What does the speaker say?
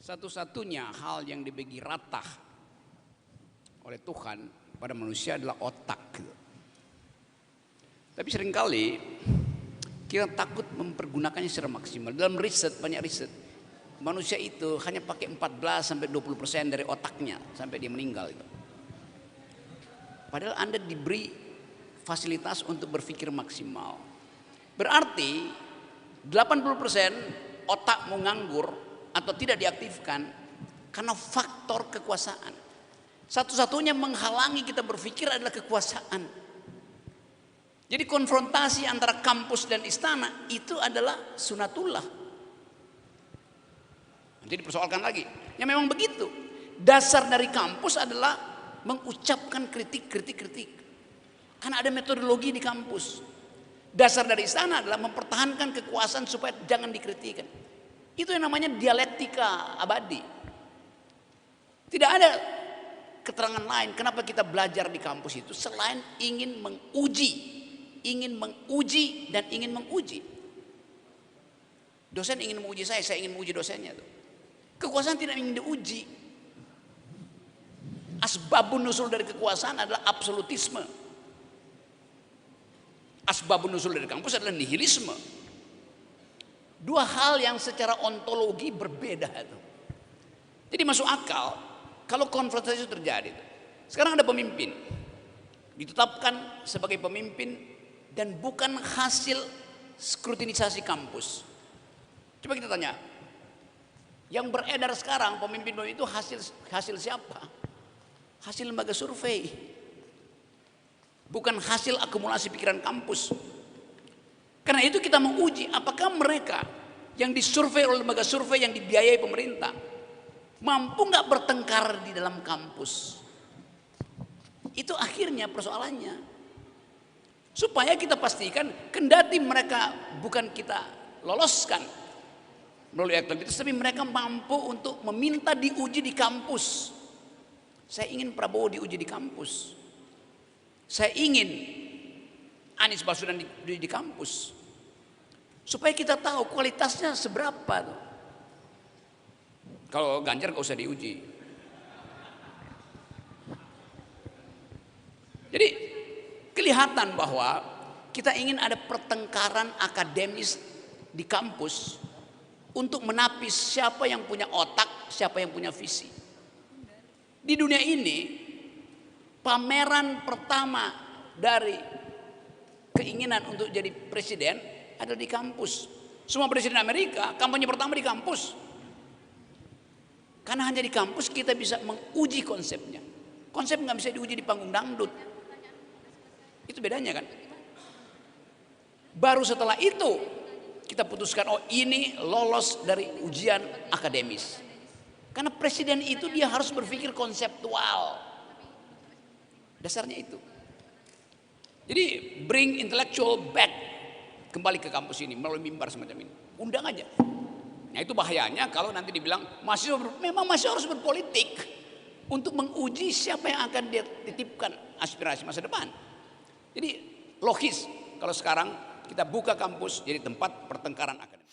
Satu-satunya hal yang dibagi rata oleh Tuhan pada manusia adalah otak. Tapi seringkali kita takut mempergunakannya secara maksimal. Dalam riset, banyak riset, manusia itu hanya pakai 14-20% dari otaknya sampai dia meninggal. Padahal Anda diberi fasilitas untuk berpikir maksimal. Berarti 80% otakmu nganggur atau tidak diaktifkan karena faktor kekuasaan. Satu-satunya menghalangi kita berpikir adalah kekuasaan. Jadi konfrontasi antara kampus dan istana itu adalah sunatullah. Nanti dipersoalkan lagi. Ya memang begitu. Dasar dari kampus adalah mengucapkan kritik. Karena ada metodologi di kampus. Dasar dari istana adalah mempertahankan kekuasaan supaya jangan dikritikan. Itu yang namanya dialektika abadi. Tidak ada keterangan lain kenapa kita belajar di kampus itu selain ingin menguji dan ingin menguji. Dosen ingin menguji saya ingin menguji dosennya tuh. Kekuasaan tidak ingin diuji. Asbabun nusul dari kekuasaan adalah absolutisme. Asbabun nusul dari kampus adalah nihilisme. Dua hal yang secara ontologi berbeda itu. Jadi masuk akal kalau konfrontasi itu terjadi. Sekarang ada pemimpin ditetapkan sebagai pemimpin dan bukan hasil skrutinisasi kampus. Coba kita tanya, yang beredar sekarang pemimpin itu hasil siapa? Hasil lembaga survei, bukan hasil akumulasi pikiran kampus. Karena itu kita menguji apakah mereka yang disurvei oleh lembaga survei yang dibiayai pemerintah mampu nggak bertengkar di dalam kampus. Itu akhirnya persoalannya. Supaya kita pastikan kendati mereka bukan kita loloskan melalui aktivitas, tapi mereka mampu untuk meminta diuji di kampus. Saya ingin Prabowo diuji di kampus. Saya ingin Anies Baswedan di kampus. Supaya kita tahu kualitasnya seberapa tuh. Kalau Ganjar gak usah diuji. Jadi kelihatan bahwa kita ingin ada pertengkaran akademis di kampus untuk menapis siapa yang punya otak, siapa yang punya visi. Di dunia ini pameran pertama dari keinginan untuk jadi presiden ada di kampus. Semua presiden Amerika kampanye pertama di kampus. Karena hanya di kampus kita bisa menguji konsepnya. Konsep nggak bisa diuji di panggung dangdut. Itu bedanya kan. Baru setelah itu kita putuskan, oh ini lolos dari ujian akademis. Karena presiden itu dia harus berpikir konseptual. Dasarnya itu. Jadi bring intellectual back, kembali ke kampus ini melalui mimbar semacam ini. Undang aja. Nah itu bahayanya kalau nanti dibilang mahasiswa memang masih harus berpolitik untuk menguji siapa yang akan dia titipkan aspirasi masa depan. Jadi logis kalau sekarang kita buka kampus jadi tempat pertengkaran akademik.